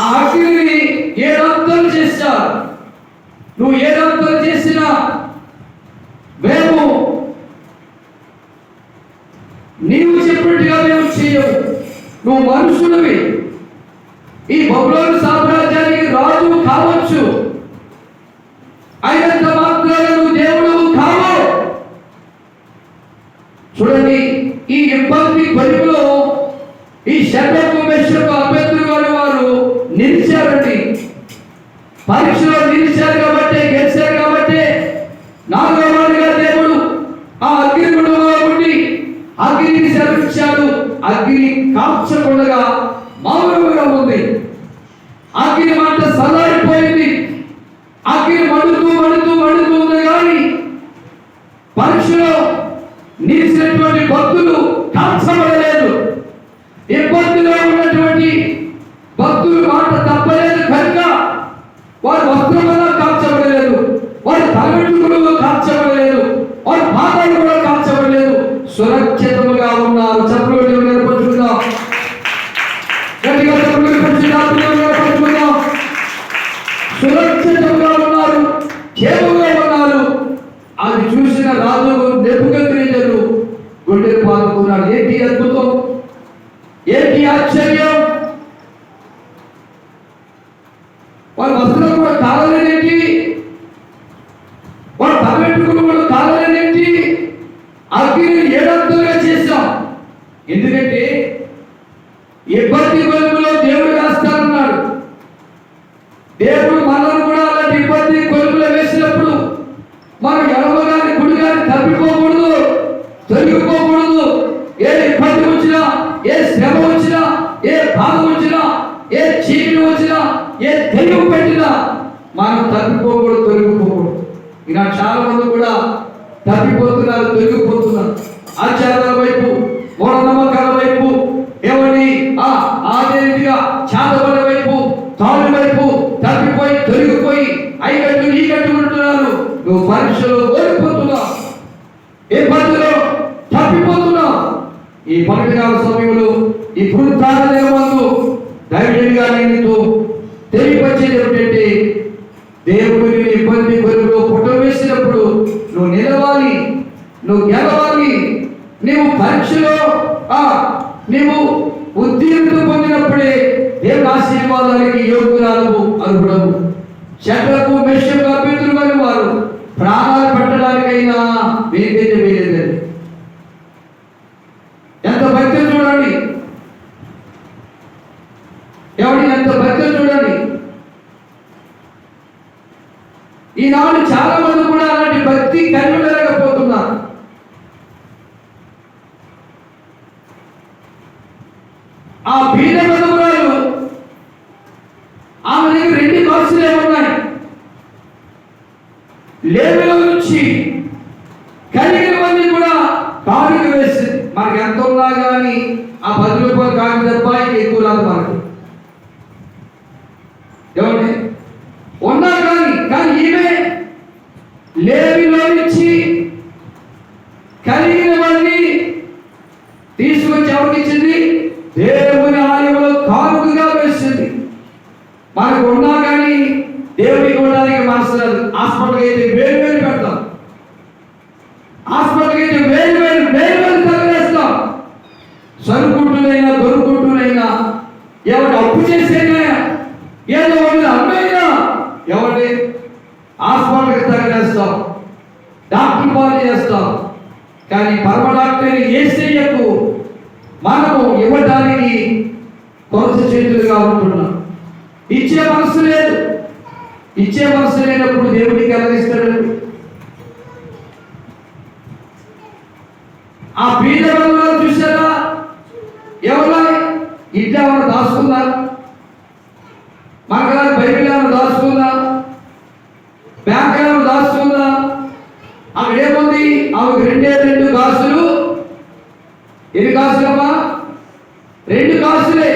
ఆఖరిని ఏ రక్తం చేశారు, నువ్వు ఏ రక్తం చేసినా మేము నీవు చెప్పినట్టుగా మేము చేయవు. నువ్వు మనుషులవి, ఈ బబులోను సామ్రాజ్యానికి రాజు కావచ్చు, అయినంత మాత్రాన నువ్వు దేవుడు కావు. చూడండి, ఈ ఇబ్బంది కొలుపులో ఈ శబ్దకు మెషకు అభ్యర్థులు వారు నిలిచారండి. పరీక్షలో నిలిచారు కాబట్టి, గెలిచారు కాబట్టి, నాలుగో వాడిగా దేవుడు ఆ అగ్నిగుండంలో ఉండి అగ్నిని శరణించాడు. అగ్ని కాల్చకుండా మౌనముగా ఉంది. అగ్ని మాట సలారిపోయింది. అగ్ని మండుతూ మండుతూ మండుతూ ఉంది. కానీ పరీక్షలో నిలిచినటువంటి భక్తులు కాల్చబడలేదు. ఇబ్బందిలో ఉన్నటువంటి భక్తులు మాట తప్పలేదు కనుక వారి వస్త్రములు కాల్చబడలేదు, వారి తలవెంట్రుకలు కాల్చబడలేదు, వారి పాదాలు కూడా కాల్చబడలేదు. సురక్షితముగా ఉన్నారు. చప్పట్లు నిలబడుతున్నాం, గట్టిగా చప్పట్లు నిలబడుతున్నాం. సురక్షితంగా ఉన్నారు, క్షేమంగా ఉన్నారు. అది చూసిన రాజు నెబుకద్నెజరు గుండెలు పాదుకున్నాడు. ఏంటి అద్భుతం, ఏంటి ఆశ్చర్యం! వాళ్ళ వస్త్రం కూడా కాలలేదేంటి, వాళ్ళ తలవెంట్రుకలు కూడా కాలలేదేంటి? అగ్నిని ఏడంతలుగా చేశాం. ఎందుకంటే ఇబ్బంది కొలుపులో దేవుడు వేస్తానన్నాడు. దేవుడు మనల్ని కూడా అలాంటి ఇబ్బంది కొలుపులో వేసినప్పుడు మనం ఎడమగాని కుడిగాని తప్పిపోకూడదు, తొలగిపోకూడదు. ఏ ఇబ్బంది వచ్చినా, ఏ శ్రమ వచ్చినా, ఏ బాధ వచ్చినా, ఏ చీకటి వచ్చినా, ఏ తెలివి పెట్టినా మనం తప్పిపోకూడదు, తొలగిపోకూడదు. ఇలా చాలా మంది కూడా తప్పిపోతున్నారు, తొలగిపోతున్నారు. ఆచారాల వైపు, మూఢనమ్మకాల వైపు, ఏమని అదే రీతిగా చాదబడి వైపు, తాళి వైపు తప్పిపోయి తొలగిపోయి ఐగట్టు ఈ కట్టుకుంటున్నారు. నువ్వు పరీక్షలో ఓడిపోతున్నావు, ఏ పద్ధతిలో తప్పిపోతున్నావు. ఈ పరీక్షల సమయంలో ఈ పునరుత్థాన మందు ధైర్యంగా నీతో తెలియపరిచేది ఏమిటంటే, దేవుడు నిన్ను ఇబ్బంది కొలుపులో పుట్ట వేసినప్పుడు నువ్వు నిలవాలి, నువ్వు గెలవాలి. నీవు పరీక్షలో నీవు ఉత్తీర్ణత పొందినప్పుడే దేవుని ఆశీర్వాదానికి యోగ్యురాలు, అర్హుడవు. శత్రులకు మెషకు అభ్యర్థులు అని వారు ప్రాణాలు పెట్టడానికైనా వేదిక వేయలేదండి. ఎంత భక్తి చూడండి, ఎవరి ఎంత భక్తి చూడండి. ఈనాడు చాలా మంది కూడా అలాంటి భక్తి కనుగొనలేకపోతున్నారు. ఆ బీద బతుకురాలు, ఆమె దగ్గర 2 కాసులే ఉన్నాయి. లేవిలో నుంచి కలిగిన మంది కూడా కానుక వేసింది. మనకి ఎంత ఉన్నా కానీ ఆ 10 రూపాయలు కానుక తప్ప ఎక్కువ రాదు మనకి. ఏమండి ఉన్నా కానీ ఈమె లేవిలో నుంచి కలిగిన మంది తీసుకొచ్చి ఎవరికి ఇచ్చింది? దేవుని ఆలయంలో కానుకగా వేసింది. మనకు ఉన్నా కానీ దేవుడికి ఇవ్వడానికి మనసు రాదు. హాస్పిటల్కి అయితే వేలు పెడతాం, హాస్పిటల్కి అయితే వేలు తగలేస్తాం. సరుకుంటునైనా దొరుకుంటునైనా, ఎవరు అప్పు చేసేనా, ఏదో వాళ్ళు అమ్మైనా ఎవరి హాస్పిటల్కి తగలేస్తాం, డాక్టర్ పాలు చేస్తాం. కానీ పరమ డాక్టర్ని యేసయ్యకు మనము ఇవ్వడానికి కొరత చేతులుగా ఉంటున్నాం. ఇచ్చే మనసు లేదు. ఇచ్చే మనసు లేనప్పుడు దేవుడికి కలిగిస్తాడండి. ఆ బీద వాళ్ళు చూసారా? ఎవరో ఇంట్లో ఏమైనా దాచుకుందా, మనకు బైబిల్ ఏమైనా దాచుకుందా, బ్యాంక్ ఏమైనా దాచుకుందా? అక్కడ ఏముంది? ఆమెకు 2 కాసులు. ఎన్ని కాసులమ్మా? 2 కాసులే.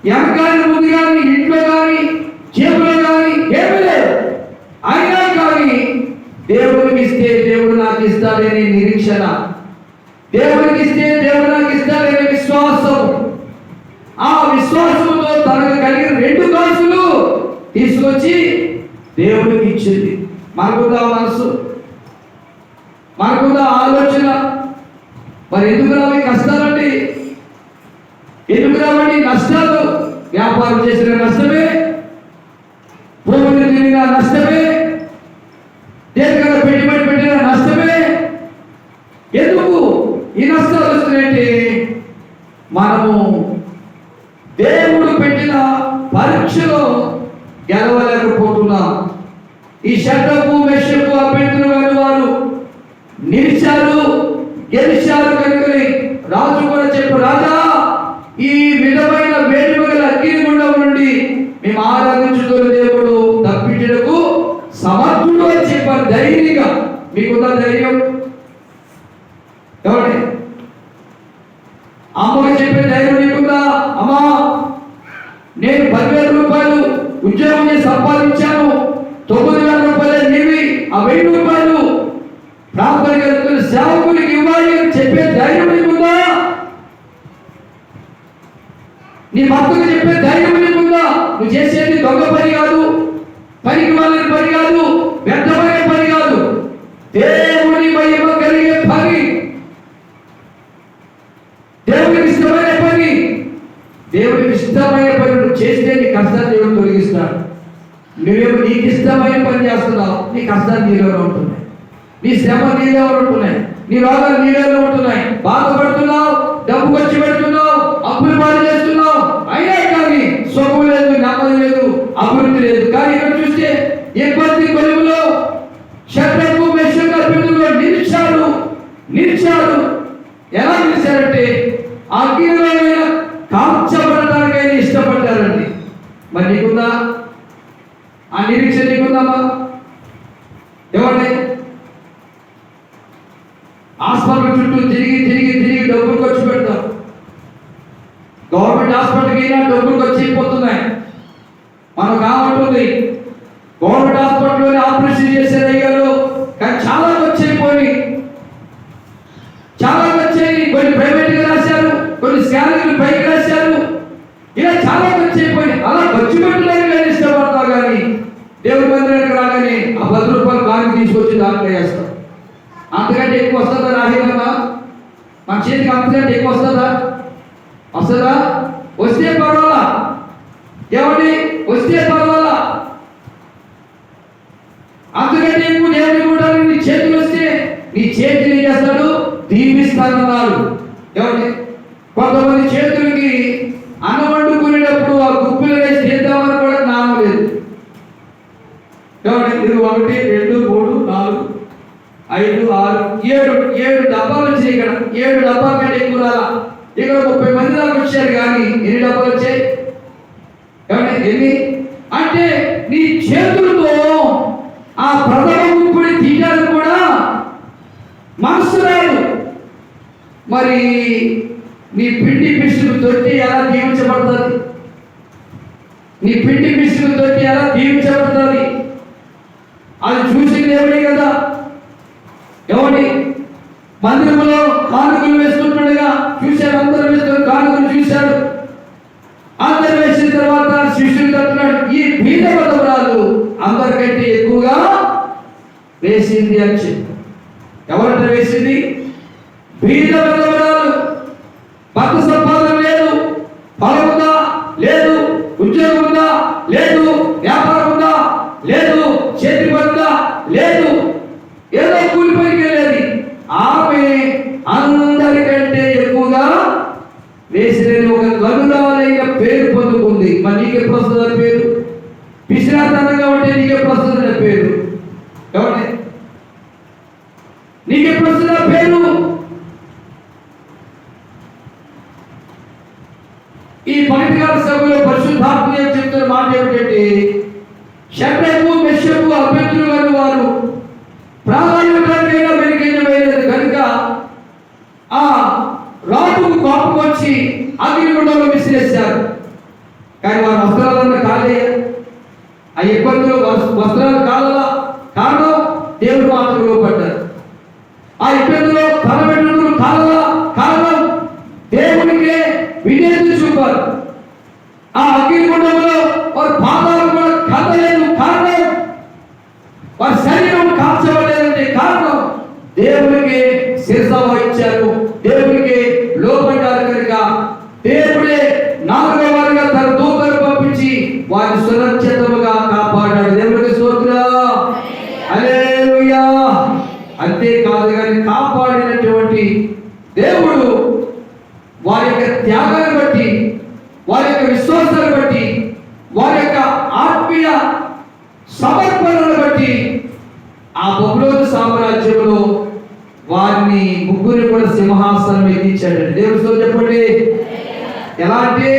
వెనకాల ముందు కానీ, ఇంట్లో కానీ, చేతులో కానీ ఏమీ లేదు. అయినా కానీ దేవుడికి ఇస్తే దేవుడు నాకు ఇస్తాడనే నిరీక్షణ, దేవుడికి ఇస్తే దేవుడు నాకు ఇస్తాడనే విశ్వాసం. ఆ విశ్వాసంతో తనకు కలిగిన 2 కాసులు తీసుకొచ్చి దేవుడికి ఇచ్చింది. మనకుందా మనసు, మనకుందా ఆలోచన? మరి ఎందుకు రావి కష్టాలండి? ఎందుకు రావండి నష్టాలు? వ్యాపారం చేసిన నష్టమే, భూమిని తిరిగిన నష్టమే, దేనికన్నా పెట్టుబడి పెట్టిన నష్టమే. ఎందుకు ఈ నష్టాలు వస్తున్నాయంటే మనము దేవుడు పెట్టిన పరీక్షలో గెలవలేకపోతున్నాం. ఈ షడ్రకు మెషకు అభ్యర్థులు వారు నిలిచారు, గెలిచారు కనుకని రాజు కూడా చెప్పు, రాజా ఈ విధమైన వేడుకల అగ్నిగుండం నుండి మేము ఆరాధించుతున్న దేవుడు తప్పించడకు సమర్థుడు అని చెప్పారు ధైర్యంగా. మీకున్న ధైర్యం? ఎవరి అమ్మకి చెప్పే ధైర్యం నీకుందా? అమ్మా, నేను 10,000 రూపాయలు ఉద్యోగం చేసి సంపాదించాను, 9,000 రూపాయలు నీవి, ఆ 1,000 రూపాయలు ప్రాంతానికి సేవకునికి ఇవ్వాలి అని చెప్పే ధైర్యం నీకుందా? నీ భర్తకు చెప్పే ధైర్యం నీకుందా? నువ్వు చేసేది దొంగ పని కాదు, పనికి వాళ్ళని పని కాదు, వ్యర్థమైన పని కాదు, దేవుని మహిమ కలిగే పని, దేవునికి ఇష్టమైన పని. దేవునికి ఇష్టమైన పని నువ్వు చేస్తే నీ కష్టాన్ని దేవుడు తొలగిస్తాడు. నువ్వేమో నీకు ఇష్టమైన పని చేస్తున్నావు, నీ కష్టాలు నీలోనే ఉంటున్నాయి, నీ శ్రమ నీలో ఉంటున్నాయి, నీ రోగాలు నీలో ఉంటున్నాయి, బాధపడుతున్నావు, డబ్బు ఖర్చు పెడుతున్నావు, అప్పులు పాలు చేస్తున్నావు, అయినా కానీ సుఖం లేదు, నెమ్మది లేదు, అభివృద్ధి లేదు. కానీ ఇక్కడ చూస్తే ఇబ్బంది కొలువులో షడ్రకు మెషకు అభ్యర్థులు నిలిచారు. ఎలా నిలిచారంటే అగ్నిలో కాల్చబడటానికైనా ఇష్టపడ్డారండి. మరి నీకుందా ఆ నిరీక్ష? నీకుందామా? ఎవరిని హాస్పిటల్ చుట్టూ తిరిగి డబ్బులు ఖర్చు పెడతాం. గవర్నమెంట్ హాస్పిటల్కి అయినా డబ్బులు ఖర్చు అయిపోతున్నాయి. మనకు కావాలంటుంది గవర్నమెంట్ హాస్పిటల్లోనే ఆపరేషన్ చేశారు అయ్యారు, కానీ చాలా ఖర్చు అయిపోయి, చాలా ఖర్చు అయ్యి, కొన్ని ప్రైవేట్గా రాశారు, కొన్ని స్కానింగ్లు పైకి రాశారు, ఇలా చాలా ఖర్చు అయిపోయి. అలా ఖర్చు పెట్టడానికి నేను ఇష్టపడతా, కానీ దేవుడి మందిరానికి రాగానే ఆ 10 రూపాయలు కానికి తీసుకొచ్చి దాంట్లో వేస్తాం. అంతకంటే ఎక్కువ వస్తుందా? రాహిదమ్మా, మన చేతికి అంతకంటే ఎక్కువ వస్తుందా? వస్తే పర్వాలా, ఎవరి వస్తే పర్వాలా, అంతకంటే ఎక్కువ దేవుని కూడా నీ చేతులు వస్తే నీ చేతిని ఏం చేస్తాడు? దీవిస్తానన్నాడు. ఎవరి కొంతమంది చేతులకి అన్నం వండుకునేటప్పుడు ఆ గుప్పిలో వేసి చేద్దామని కూడా జ్ఞానం లేదు. ఎవరి ఇది 1 2 3 4 5 6 7 డబ్బాలు వచ్చాయి. ఇక్కడ 7 డబ్బాల కంటే ఎక్కువ రాలా. ఇక్కడ 30 మంది దాకా వచ్చారు, కానీ ఎన్ని డబ్బాలు వచ్చాయి? ఎన్ని అంటే నీ చేతులతో ఆ ప్రథమ గుప్పుని తీయడానికి కూడా మనసు రాదు. మరి నీ పిండి పిసుకు తొట్టి ఎలా దీవించబడుతుంది? నీ పిండి పిసుకు తొట్టి ఎలా దీవించబడుతుంది? అది చూసింది ఎవడే కదా. ఎవడి మందిరంలో కానుకలు వేసుకుంటుండగా చూశాడు, అందరూ వేసుకుని కానుకలు చూశాడు. అందరు వేసిన తర్వాత శిష్యులు అంటున్నాడు, ఈ బీద వధువురాలు అందరికంటే ఎక్కువగా వేసింది అని చెప్పి. ఎవరంటే వేసింది? బీద వధువురాలు. భర్త సంపాదన లేదు, పొలం ఉందా? లేదు. ఉద్యోగం ఉందా? లేదు. వ్యాపారం ఉందా? లేదు. చేతి పనుందా? లేదు. ఏదో కూలి పనికి వెళ్ళేది. ఆమె అందరికంటే ఎక్కువగా వేసినది ఒక గనురాలైన పేరు పొందుకుంది. మరి నీకెప్పుడు వస్తుందా పేరు? పిసిరాతనంగా ఉంటే నీకెప్పుడు వస్తుందా పేరు? ఎవరి నీకెప్పుడు వస్తుందా పేరు? ఈ పవిత్ర సభలో పరిశుద్ధాత్మ చెప్తున్న మాట ఏమిటంటే, షడ్రకు మెషకు అభ్యర్థులు వారు ప్రాధాన్యతకైనా వెనుకైనది కనుక ఆ రాజుకు కోపం వచ్చి అగ్నిగుండంలో విసిరేశారు. కానీ వారి వస్త్రాలన్నా కాలే. ఆ ఇబ్బందులు వస్త్రాలు కాలలా. కారణం దేవుడు మాట దేవునికి శిరస వహించారు, దేవునికి లోబడ్డారు కనుక దేవుడే 4వ వారిగా తన దూతలు పంపించి వారిని సురక్షితంగా కాపాడాడు. దేవునికి స్తోత్రం, హల్లెలూయా. అంతేకాదు కానీ కాపాడినటువంటి దేవుడు వారి యొక్క త్యాగాన్ని బట్టి, వారి యొక్క విశ్వాసాన్ని బట్టి, వారి యొక్క ఆత్మీయ సమర్పణను బట్టి ఆ బబులోను సామ్రాజ్యంలో వారిని ముగ్గురు కూడా సింహాసనం ఎక్కించాడు. దేవుడితో చెప్పండి. ఎలా అంటే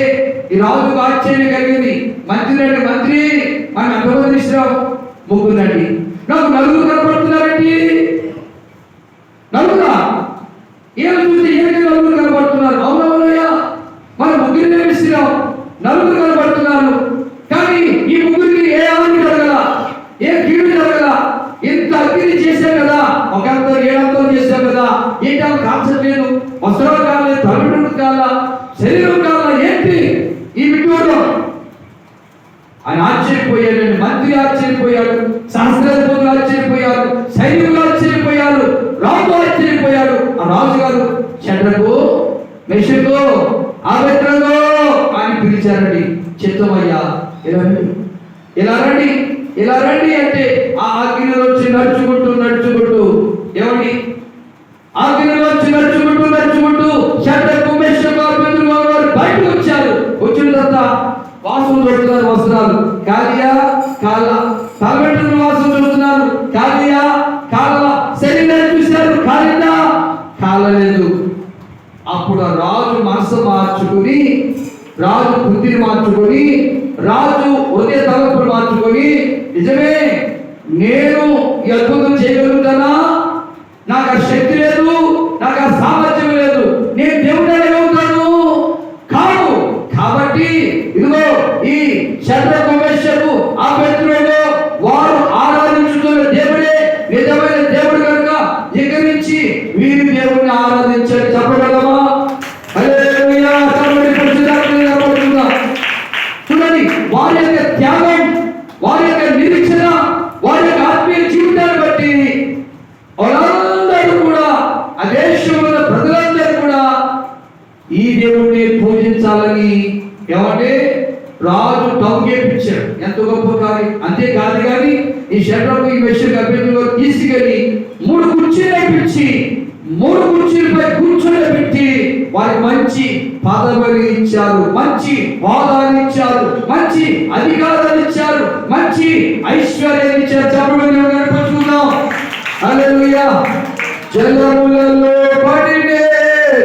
ఈ రాజుకు ఆశ్చర్యం కలిగింది. మంత్రి మనం ఎంతమంది ఇష్టం? ముగ్గురండి. నాకు నలుగురు కనపడుతున్నారండి. నలుగురా? ఏమి చూస్తే ఏమిటి నలుగురు కనపడుతున్నారు? అవునవునయ్యా, మన ముగ్గురినే ఇష్టం, నలుగురు కనపడుతున్నారు. కానీ ఈ ముగ్గురికి ఏ హాని జరగల, ఏ కీడు జరగల. ఇంత అగ్ని చేశాం కదా, ఒకంతో 7 చేశాం కదా, ఏంటి అలా కాల్చట్లేదు? వస్త్రాలు కావాలి, తలపెట్టు కావాలా, శరీరం కావాలా, ఏంటి ఈ విడ్డూరం? ఆయన ఆశ్చర్యపోయాడు. మంత్రి ఆశ్చర్యపోయాడు, సహస్రాధిపతులు ఆశ్చర్యపోయారు, సైనికులు ఆశ్చర్యపోయారు, రాజు ఆశ్చర్యపోయాడు. ఆ రాజుగారు షడ్రకు, మెషకు, అబేద్నగో అని పిలిచారండి. చిత్తమయ్యా, ఇలా రండి అంటే ఆ అగ్నిలో వచ్చి నడుచుకుంటూ ఏమండి, అగ్నిలోంచి నడుచుకుంటూ షడ్రకు, మెషకు, అబేద్నగో వారు బయటకు వచ్చారు. వచ్చిన తర్వాత వాసన చూస్తున్నారు, వస్త్రాలు కాలియా, కాళ్ళ తలబెట్టిన వాసన చూస్తున్నారు, కాలియా, కాళ్ళ శరీరాన్ని చూశారు, కాలిందా, కాలలేదు. అప్పుడు రాజు మనసు మార్చుకుని, రాజు బుద్ధిని మార్చుకొని, రాజు ఉదయ తలపులు మార్చుకొని, నిజమే నేను ఈ అద్భుతం చేయగలుగుతానా? నాకు ఆ శక్తి లేదు, నాకు ఆ సామర్థ్యం లేదు, నేను దేవుడు అవుతాను కాదు. కాబట్టి ఇదిగో ఈ షడ్రకు, మెషకు, అబేద్నగో వారు ఆరాధించుతున్న దేవుడే నిజమైన దేవుడు కనుక ఇక నుంచి వీరి దేవుడిని ఆరాధించాలి. చెప్పగలమా? హల్లెలూయా. చూడండి, వారి యొక్క త్యాగం, వారి యొక్క నిరీక్షణ, వారి యొక్క ఆత్మీయ జీవితాన్ని బట్టి వాళ్ళందరూ కూడా, ఆ దేశంలో ప్రజలందరూ కూడా ఈ దేవుడిని పూజించాలని ఏమంటే రాజు టంగేపించాడు. ఎంత గొప్ప కార్యం! అంతేకాదు కానీ ఈ షడ్రకు, ఈ మెషకు, అబేద్నగో తీసుకెళ్ళి 3 కుర్చీలపై కూర్చోబెట్టి వారికి మంచి పదవులు ఇచ్చారు, మంచి హోదాలు ఇచ్చారు, మంచి అధికారాలు ఇచ్చారు, మంచి ఐశ్వర్యాన్ని ఇచ్చారు. చెప్పండి, హల్లెలూయా. జలములలో